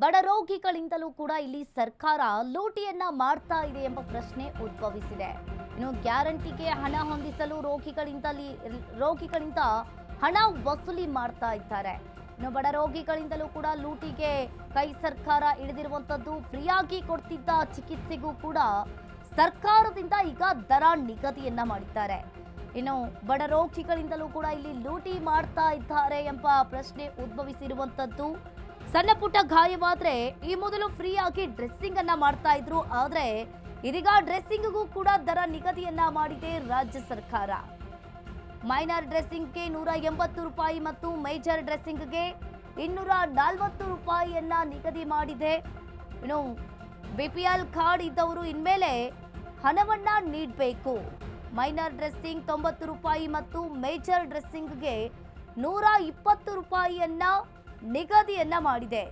ಬಡ ರೋಗಿಗಳಿಂದಲೂ ಕೂಡ ಇಲ್ಲಿ ಸರ್ಕಾರ ಲೂಟಿಯನ್ನ ಮಾಡ್ತಾ ಇದೆ ಎಂಬ ಪ್ರಶ್ನೆ ಉದ್ಭವಿಸಿದೆ. ಇನ್ನು ಗ್ಯಾರಂಟಿಗೆ ಹಣ ಹೊಂದಿಸಲು ರೋಗಿಗಳಿಂದ ಹಣ ವಸೂಲಿ ಮಾಡ್ತಾ ಇದ್ದಾರೆ. ಇನ್ನು ಬಡ ರೋಗಿಗಳಿಂದಲೂ ಕೂಡ ಲೂಟಿಗೆ ಕೈ ಸರ್ಕಾರ ಹಿಡಿದಿರುವಂತದ್ದು. ಫ್ರೀಯಾಗಿ ಕೊಡ್ತಿದ್ದ ಚಿಕಿತ್ಸೆಗೂ ಕೂಡ ಸರ್ಕಾರದಿಂದ ಈಗ ದರ ನಿಗದಿಯನ್ನ ಮಾಡಿದ್ದಾರೆ. ಇನ್ನು ಬಡ ರೋಗಿಗಳಿಂದಲೂ ಕೂಡ ಇಲ್ಲಿ ಲೂಟಿ ಮಾಡ್ತಾ ಇದ್ದಾರೆ ಎಂಬ ಪ್ರಶ್ನೆ ಉದ್ಭವಿಸಿರುವಂತದ್ದು. ಸಣ್ಣ ಪುಟ್ಟ ಗಾಯವಾದ್ರೆ ಈ ಮೊದಲು ಫ್ರೀಯಾಗಿ ಡ್ರೆಸ್ಸಿಂಗ್ ಅನ್ನ ಮಾಡ್ತಾ ಇದ್ರು. ಆದ್ರೆ ಇದೀಗ ಡ್ರೆಸ್ಸಿಂಗ್ಗೂ ಕೂಡ ದರ ನಿಗದಿಯನ್ನ ಮಾಡಿದೆ ರಾಜ್ಯ ಸರ್ಕಾರ. ಮೈನರ್ ಡ್ರೆಸ್ಸಿಂಗ್ಗೆ 180 ರೂಪಾಯಿ ಮತ್ತು ಮೇಜರ್ ಡ್ರೆಸ್ಸಿಂಗ್ಗೆ 240 ರೂಪಾಯಿಯನ್ನ ನಿಗದಿ ಮಾಡಿದೆ. ಇನ್ನು ಬಿಪಿಎಲ್ ಕಾರ್ಡ್ ಇದ್ದವರು ಇನ್ಮೇಲೆ ಹಣವನ್ನ ನೀಡಬೇಕು. ಮೈನರ್ ಡ್ರೆಸ್ಸಿಂಗ್ 90 ರೂಪಾಯಿ ಮತ್ತು ಮೇಜರ್ ಡ್ರೆಸ್ಸಿಂಗ್ಗೆ 120 ರೂಪಾಯಿಯನ್ನ ನಿಗದಿಯನ್ನ ಮಾಡಿದೆ.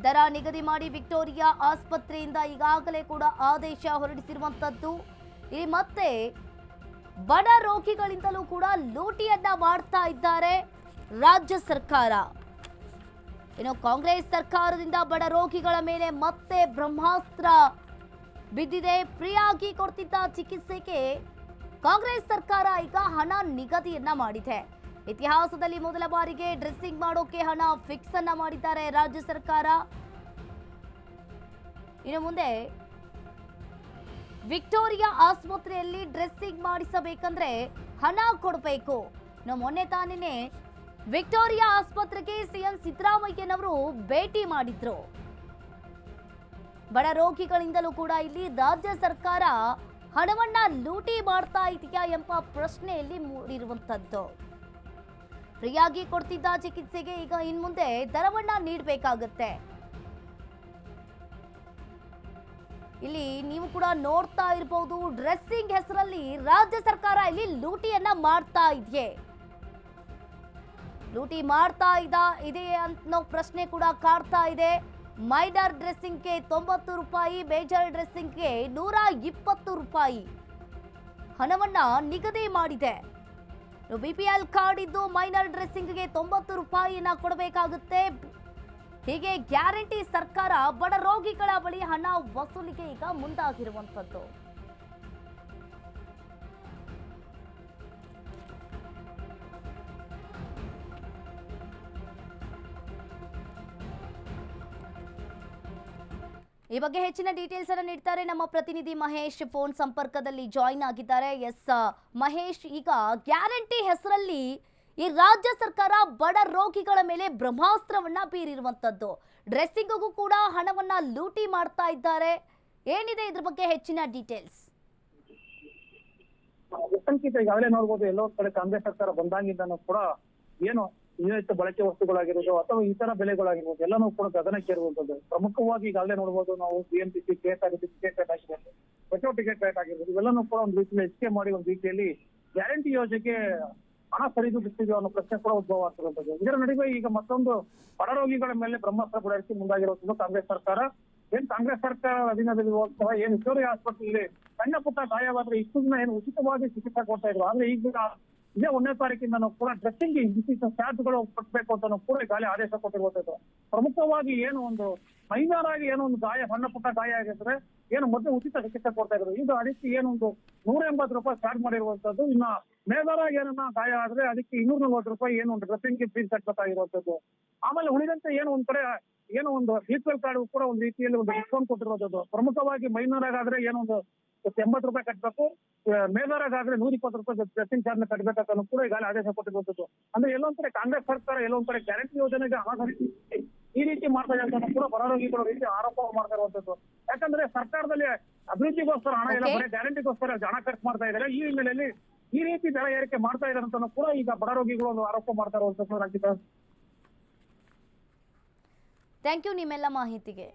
ದರ ನಿಗದಿ ಮಾಡಿ ವಿಕ್ಟೋರಿಯಾ ಆಸ್ಪತ್ರೆಯಿಂದ ಈಗಾಗಲೇ ಕೂಡ ಆದೇಶ ಹೊರಡಿಸಿರುವಂತದ್ದು. ಇಲ್ಲಿ ಮತ್ತೆ ಬಡ ರೋಗಿಗಳಿಂದಲೂ ಕೂಡ ಲೂಟಿಯನ್ನ ಮಾಡ್ತಾ ಇದ್ದಾರೆ ರಾಜ್ಯ ಸರ್ಕಾರ. ಇನ್ನು ಕಾಂಗ್ರೆಸ್ ಸರ್ಕಾರದಿಂದ ಬಡ ರೋಗಿಗಳ ಮೇಲೆ ಮತ್ತೆ ಬ್ರಹ್ಮಾಸ್ತ್ರ ಬಿದ್ದಿದೆ. ಫ್ರೀಯಾಗಿ ಕೊಡ್ತಿದ್ದ ಚಿಕಿತ್ಸೆಗೆ ಕಾಂಗ್ರೆಸ್ ಸರ್ಕಾರ ಈಗ ಹಣ ನಿಗದಿಯನ್ನ ಮಾಡಿದೆ. ಇತಿಹಾಸದಲ್ಲಿ ಮೊದಲ ಬಾರಿಗೆ ಡ್ರೆಸ್ಸಿಂಗ್ ಮಾಡೋಕೆ ಹಣ ಫಿಕ್ಸ್ ಅನ್ನ ಮಾಡಿದ್ದಾರೆ ರಾಜ್ಯ ಸರ್ಕಾರ. ಇನ್ನು ಮುಂದೆ ವಿಕ್ಟೋರಿಯಾ ಆಸ್ಪತ್ರೆಯಲ್ಲಿ ಡ್ರೆಸ್ಸಿಂಗ್ ಮಾಡಿಸಬೇಕಂದ್ರೆ ಹಣ ಕೊಡಬೇಕು. ಮೊನ್ನೆ ತಾನೇ ವಿಕ್ಟೋರಿಯಾ ಆಸ್ಪತ್ರೆಗೆ ಸಿಎಂ ಸಿದ್ದರಾಮಯ್ಯನವರು ಭೇಟಿ ಮಾಡಿದ್ರು. ಬಡ ರೋಗಿಗಳಿಂದಲೂ ಕೂಡ ಇಲ್ಲಿ ರಾಜ್ಯ ಸರ್ಕಾರ ಹಣವನ್ನ ಲೂಟಿ ಮಾಡ್ತಾ ಇದೆಯಾ ಎಂಬ ಪ್ರಶ್ನೆಯಲ್ಲಿ ಮೂಡಿರುವಂತದ್ದು. ಫ್ರೀಯಾಗಿ ಕೊಡ್ತಿದ್ದ ಚಿಕಿತ್ಸೆಗೆ ಈಗ ಇನ್ಮುಂದೆ ದರವನ್ನ ನೀಡಬೇಕಾಗುತ್ತೆ. ಇಲ್ಲಿ ನೀವು ಕೂಡ ನೋಡ್ತಾ ಇರಬಹುದು, ಡ್ರೆಸ್ಸಿಂಗ್ ಹೆಸರಲ್ಲಿ ರಾಜ್ಯ ಸರ್ಕಾರ ಇಲ್ಲಿ ಲೂಟಿಯನ್ನ ಮಾಡ್ತಾ ಇದೆಯೇ, ಲೂಟಿ ಮಾಡ್ತಾ ಇದೆ ಅನ್ನೋ ಪ್ರಶ್ನೆ ಕೂಡ ಕಾಡ್ತಾ ಇದೆ. ಮೈನರ್ ಡ್ರೆಸ್ಸಿಂಗ್ಗೆ 90 ರೂಪಾಯಿ, ಮೇಜರ್ ಡ್ರೆಸ್ಸಿಂಗ್ಗೆ 120 ರೂಪಾಯಿ ಹಣವನ್ನ ನಿಗದಿ ಮಾಡಿದೆ. ಬಿಪಿಎಲ್ ಕಾರ್ಡ್ ಇದ್ದು ಮೈನರ್ ಡ್ರೆಸ್ಸಿಂಗ್ಗೆ 90 ರೂಪಾಯಿನ ಕೊಡಬೇಕಾಗುತ್ತೆ. ಹೀಗೆ ಗ್ಯಾರಂಟಿ ಸರ್ಕಾರ ಬಡ ರೋಗಿಗಳ ಬಳಿ ಹಣ ವಸೂಲಿಗೆ ಈಗ ಮುಂದಾಗಿರುವಂತದ್ದು. ಈ ಬಗ್ಗೆ ಹೆಚ್ಚಿನ ಡೀಟೇಲ್ಸ್ ಅನ್ನು ನೀಡ್ತಾರೆ ನಮ್ಮ ಪ್ರತಿನಿಧಿ ಮಹೇಶ್. ಫೋನ್ ಸಂಪರ್ಕದಲ್ಲಿ ಜಾಯಿನ್ ಆಗಿದ್ದಾರೆ. ಎಸ್ ಮಹೇಶ್, ಈಗ ಗ್ಯಾರಂಟಿ ಹೆಸರಲ್ಲಿ ಈ ರಾಜ್ಯ ಸರ್ಕಾರ ಬಡ ರೋಗಿಗಳ ಮೇಲೆ ಬ್ರಹ್ಮಾಸ್ತ್ರವನ್ನ ಬೀರಿರುವಂತದ್ದು. ಡ್ರೆಸ್ಸಿಂಗ್ಗೂ ಕೂಡ ಹಣವನ್ನ ಲೂಟಿ ಮಾಡ್ತಾ ಇದ್ದಾರೆ. ಏನಿದೆ ಇದ್ರ ಬಗ್ಗೆ ಹೆಚ್ಚಿನ ಡೀಟೇಲ್ಸ್? ಈಗಾಗಲೇ ನೋಡ್ಬೋದು, ಎಲ್ಲೋ ಕಡೆ ಕಾಂಗ್ರೆಸ್ ಸರ್ಕಾರ ಬಂದಾಗಿಂದನೂ ಕೂಡ ಏನು ನಿಯಮಿತ ಬಳಕೆ ವಸ್ತುಗಳಾಗಿರೋದು ಅಥವಾ ಇತರ ಬೆಲೆಗಳಾಗಿರ್ಬೋದು ಎಲ್ಲನೂ ಕೂಡ ಗಗನಕ್ಕೇರುವಂತದ್ದು. ಪ್ರಮುಖವಾಗಿ ಈಗಾಗಲೇ ನೋಡ್ಬೋದು ನಾವು BMTC KSRTC ಟಿಕೆಟ್ ರೇಟ್ ಆಗಿರ್ಬೋದು, ಪೆಟ್ರೋಲ್ ಟಿಕೆಟ್ ರೇಟ್ ಆಗಿರ್ಬೋದು, ಇವೆಲ್ಲನೂ ಕೂಡ ಒಂದು ರೀತಿಯಲ್ಲಿ ಹೆಚ್ಚಿಗೆ ಮಾಡಿ ಒಂದು ರೀತಿಯಲ್ಲಿ ಗ್ಯಾರಂಟಿ ಯೋಜನೆಗೆ ಹಣ ಸರಿದೂಗಿಸ್ತಿದೆಯೋ ಅನ್ನೋ ಪ್ರಶ್ನೆ ಕೂಡ ಉದ್ಭವ ಆಗ್ತಿರುವಂತದ್ದು. ಇದರ ನಡುವೆ ಈಗ ಮತ್ತೊಂದು ಬಡ ರೋಗಿಗಳ ಮೇಲೆ ಬ್ರಹ್ಮಾಸ್ತ್ರ ಬಿಡಾಯಿಸಿ ಮುಂದಾಗಿರುವಂತದ್ದು ಕಾಂಗ್ರೆಸ್ ಸರ್ಕಾರ. ಕಾಂಗ್ರೆಸ್ ಸರ್ಕಾರ ಅಧೀನದಲ್ಲಿ ಹೋಗ್ತಾ ಏನು ವಿಕ್ಟೋರಿಯಾ ಆಸ್ಪತ್ರೆಯಲ್ಲಿ ಸಣ್ಣ ಪುಟ್ಟ ಗಾಯವಾದ್ರೆ ಇಷ್ಟು ದಿನ ಏನು ಉಚಿತವಾಗಿ ಚಿಕಿತ್ಸೆ ಕೊಡ್ತಾ ಇದ್ರು. ಆದ್ರೆ ಈಗ ಇದೇ 1ನೇ ತಾರೀಕಿಂದ ಕೂಡ ಡ್ರೆಸ್ಸಿಂಗ್ ಚಾರ್ಜ್ಗಳು ಕಟ್ಟಬೇಕು ಅಂತ ಕೂಡ ಈಗಾಗಲೇ ಆದೇಶ ಕೊಟ್ಟಿರುವಂತದ್ದು. ಪ್ರಮುಖವಾಗಿ ಏನು ಒಂದು ಮೈನರ್ ಆಗಿ ಏನೋ ಒಂದು ಗಾಯ, ಸಣ್ಣ ಪುಟ್ಟ ಗಾಯ ಆಗಿದ್ರೆ ಏನು ಮೊದಲು ಉಚಿತ ಚಿಕಿತ್ಸೆ ಕೊಡ್ತಾ ಇದ್ರು. ಈಗ ಅದಕ್ಕೆ ಏನೊಂದು 180 ರೂಪಾಯಿ ಚಾರ್ಜ್ ಮಾಡಿರುವಂತದ್ದು. ಇನ್ನ ಮೇಜರ್ ಆಗಿ ಏನನ್ನ ಗಾಯ ಆದ್ರೆ ಅದಕ್ಕೆ 240 ರೂಪಾಯಿ ಏನು ಒಂದು ಡ್ರೆಸ್ಸಿಂಗ್ ಫೀಸ್ ಕಟ್ಟಬೇಕಾಗಿರುವಂತದ್ದು. ಆಮೇಲೆ ಉಳಿದಂತೆ ಏನು ಒಂದ್ ಕಡೆ ಏನೋ ಒಂದು BPL ಕಾರ್ಡ್ ಕೂಡ ಒಂದು ರೀತಿಯಲ್ಲಿ ಒಂದು ಡಿಸ್ಕೌಂಟ್ ಕೊಟ್ಟಿರುವಂತದ್ದು. ಪ್ರಮುಖವಾಗಿ ಮೈನರ್ ಆಗಾದ್ರೆ ಏನೊಂದು 80 ರೂಪಾಯಿ ಕಟ್ಟಬೇಕು, ಮೇಜರ್ ಆಗಾದ್ರೆ 120 ರೂಪಾಯಿ ಡ್ರೆಸ್ಸಿಂಗ್ ಚಾರ್ಜ್ ಕಟ್ಟಬೇಕಂತ ಕೂಡ ಈಗಾಗಲೇ ಆದೇಶ ಕೊಟ್ಟಿರುವಂತದ್ದು. ಅಂದ್ರೆ ಎಲ್ಲೊಂದ್ ಕಡೆ ಕಾಂಗ್ರೆಸ್ ಸರ್ಕಾರ ಎಲ್ಲೊಂದ್ ಕಡೆ ಗ್ಯಾರಂಟಿ ಯೋಜನೆಗೆ ಹಣ ಈ ರೀತಿ ಮಾಡ್ತಾ ಇದೆ ಅಂತ ಕೂಡ ಬಡ ರೋಗಿಗಳ ರೀತಿ ಆರೋಪ ಮಾಡ್ತಾ ಇರುವಂತದ್ದು. ಯಾಕಂದ್ರೆ ಸರ್ಕಾರದಲ್ಲಿ ಅಭಿವೃದ್ಧಿಗೋಸ್ಕರ ಹಣ ಇಲ್ಲ, ಬರೀ ಗ್ಯಾರಂಟಿಗೋಸ್ಕರ ಹಣ ಖರ್ಚು ಮಾಡ್ತಾ ಇದ್ದಾರೆ. ಈ ಹಿನ್ನೆಲೆಯಲ್ಲಿ ಈ ರೀತಿ ದರ ಏರಿಕೆ ಮಾಡ್ತಾ ಇದ್ದಾರೆ ಅಂತ ಕೂಡ ಈಗ ಬಡ ರೋಗಿಗಳು ಒಂದು ಆರೋಪ ಮಾಡ್ತಾ ಇರುವಂತದ್ದು. ಥ್ಯಾಂಕ್ ಯು ನಿಮ್ಮೆಲ್ಲ ಮಾಹಿತಿಗೆ.